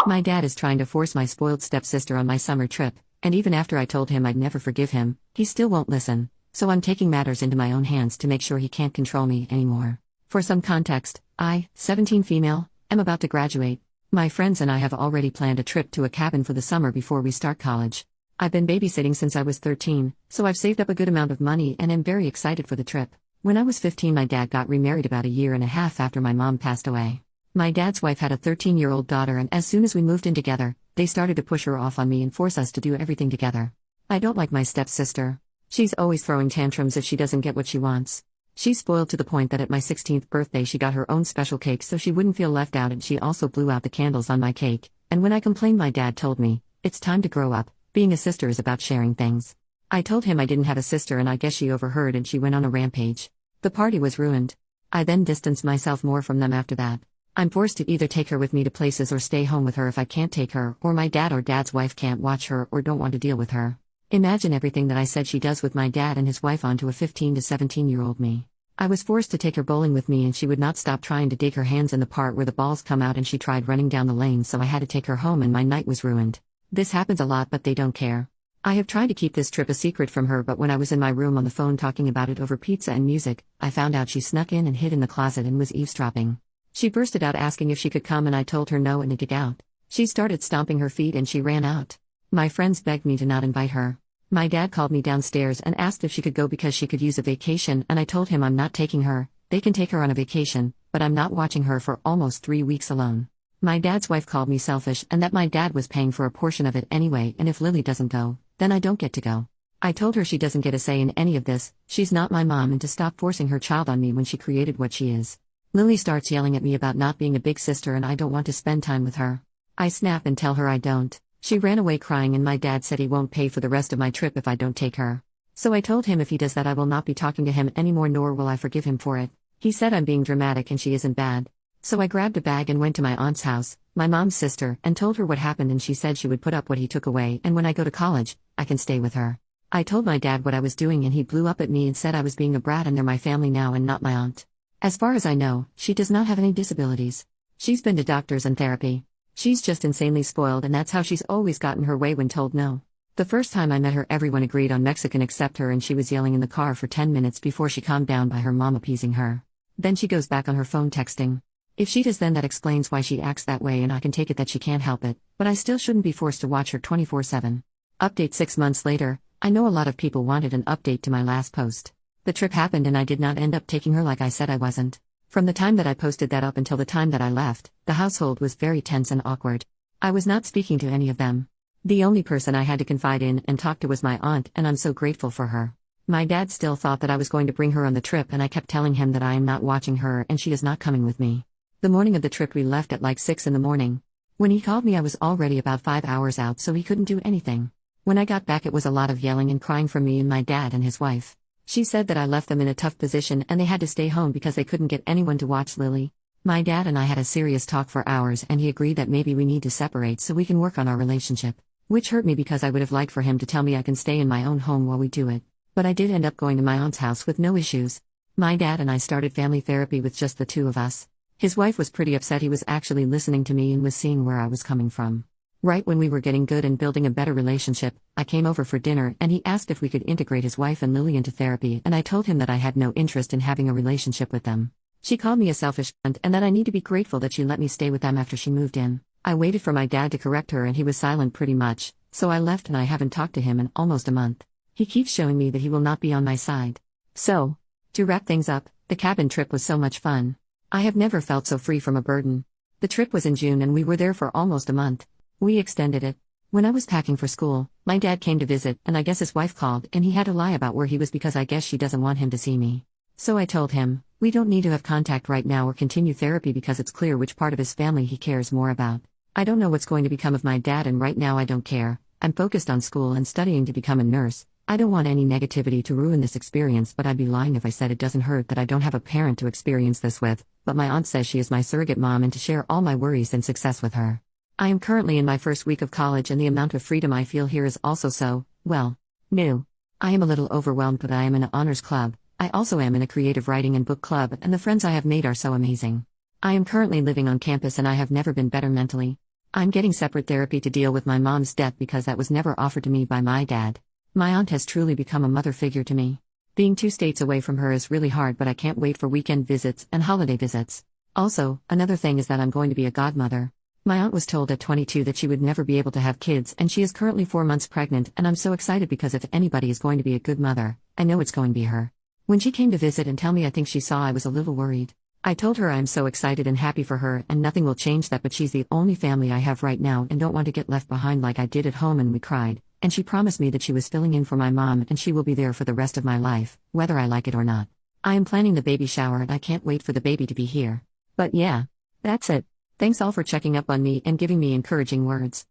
My dad is trying to force my spoiled stepsister on my summer trip, and even after I told him I'd never forgive him, he still won't listen. So I'm taking matters into my own hands to make sure he can't control me anymore. For some context, I, 17 female, am about to graduate. My friends and I have already planned a trip to a cabin for the summer before we start college. I've been babysitting since I was 13, so I've saved up a good amount of money and am very excited for the trip. When I was 15, my dad got remarried about a year and a half after my mom passed away. My dad's wife had a 13-year-old daughter, and as soon as we moved in together, they started to push her off on me and force us to do everything together. I don't like my stepsister. She's always throwing tantrums if she doesn't get what she wants. She's spoiled to the point that at my 16th birthday she got her own special cake so she wouldn't feel left out, and she also blew out the candles on my cake. And when I complained, my dad told me, "It's time to grow up. Being a sister is about sharing things." I told him I didn't have a sister, and I guess she overheard and she went on a rampage. The party was ruined. I then distanced myself more from them after that. I'm forced to either take her with me to places or stay home with her if I can't take her, or my dad or dad's wife can't watch her or don't want to deal with her. Imagine everything that I said she does with my dad and his wife onto a 15 to 17-year-old me. I was forced to take her bowling with me, and she would not stop trying to dig her hands in the part where the balls come out, and she tried running down the lane, so I had to take her home and my night was ruined. This happens a lot, but they don't care. I have tried to keep this trip a secret from her, but when I was in my room on the phone talking about it over pizza and music, I found out she snuck in and hid in the closet and was eavesdropping. She bursted out asking if she could come, and I told her no and to get out. She started stomping her feet and she ran out. My friends begged me to not invite her. My dad called me downstairs and asked if she could go because she could use a vacation, and I told him I'm not taking her. They can take her on a vacation, but I'm not watching her for almost 3 weeks alone. My dad's wife called me selfish and that my dad was paying for a portion of it anyway, and if Lily doesn't go, then I don't get to go. I told her she doesn't get a say in any of this, she's not my mom, and to stop forcing her child on me when she created what she is. Lily starts yelling at me about not being a big sister and I don't want to spend time with her. I snap and tell her I don't. She ran away crying, and my dad said he won't pay for the rest of my trip if I don't take her. So I told him if he does that I will not be talking to him anymore, nor will I forgive him for it. He said I'm being dramatic and she isn't bad. So I grabbed a bag and went to my aunt's house, my mom's sister, and told her what happened, and she said she would put up what he took away, and when I go to college, I can stay with her. I told my dad what I was doing and he blew up at me and said I was being a brat and they're my family now and not my aunt. As far as I know, she does not have any disabilities. She's been to doctors and therapy. She's just insanely spoiled, and that's how she's always gotten her way when told no. The first time I met her, everyone agreed on Mexican except her, and she was yelling in the car for 10 minutes before she calmed down by her mom appeasing her. Then she goes back on her phone texting. If she does, then that explains why she acts that way, and I can take it that she can't help it, but I still shouldn't be forced to watch her 24/7. Update 6 months later. I know a lot of people wanted an update to my last post. The trip happened and I did not end up taking her like I said I wasn't. From the time that I posted that up until the time that I left, the household was very tense and awkward. I was not speaking to any of them. The only person I had to confide in and talk to was my aunt, and I'm so grateful for her. My dad still thought that I was going to bring her on the trip, and I kept telling him that I am not watching her and she is not coming with me. The morning of the trip we left at like 6 in the morning. When he called me I was already about 5 hours out, so he couldn't do anything. When I got back it was a lot of yelling and crying from me and my dad and his wife. She said that I left them in a tough position and they had to stay home because they couldn't get anyone to watch Lily. My dad and I had a serious talk for hours and he agreed that maybe we need to separate so we can work on our relationship. Which hurt me because I would have liked for him to tell me I can stay in my own home while we do it. But I did end up going to my aunt's house with no issues. My dad and I started family therapy with just the two of us. His wife was pretty upset. He was actually listening to me and was seeing where I was coming from. Right when we were getting good and building a better relationship, I came over for dinner and he asked if we could integrate his wife and Lily into therapy, and I told him that I had no interest in having a relationship with them. She called me a selfish cunt and that I need to be grateful that she let me stay with them after she moved in. I waited for my dad to correct her and he was silent pretty much, so I left and I haven't talked to him in almost a month. He keeps showing me that he will not be on my side. So, to wrap things up, the cabin trip was so much fun. I have never felt so free from a burden. The trip was in June and we were there for almost a month. We extended it. When I was packing for school, my dad came to visit, and I guess his wife called and he had to lie about where he was because I guess she doesn't want him to see me. So I told him, we don't need to have contact right now or continue therapy because it's clear which part of his family he cares more about. I don't know what's going to become of my dad, and right now I don't care. I'm focused on school and studying to become a nurse. I don't want any negativity to ruin this experience, but I'd be lying if I said it doesn't hurt that I don't have a parent to experience this with, but my aunt says she is my surrogate mom and to share all my worries and success with her. I am currently in my first week of college and the amount of freedom I feel here is also so, well, new. I am a little overwhelmed, but I am in an honors club. I also am in a creative writing and book club, and the friends I have made are so amazing. I am currently living on campus and I have never been better mentally. I'm getting separate therapy to deal with my mom's death because that was never offered to me by my dad. My aunt has truly become a mother figure to me. Being 2 states away from her is really hard, but I can't wait for weekend visits and holiday visits. Also, another thing is that I'm going to be a godmother. My aunt was told at 22 that she would never be able to have kids, and she is currently 4 months pregnant, and I'm so excited because if anybody is going to be a good mother, I know it's going to be her. When she came to visit and tell me, I think she saw I was a little worried. I told her I am so excited and happy for her and nothing will change that, but she's the only family I have right now and don't want to get left behind like I did at home, and we cried, and she promised me that she was filling in for my mom and she will be there for the rest of my life, whether I like it or not. I am planning the baby shower and I can't wait for the baby to be here. But yeah, that's it. Thanks all for checking up on me and giving me encouraging words.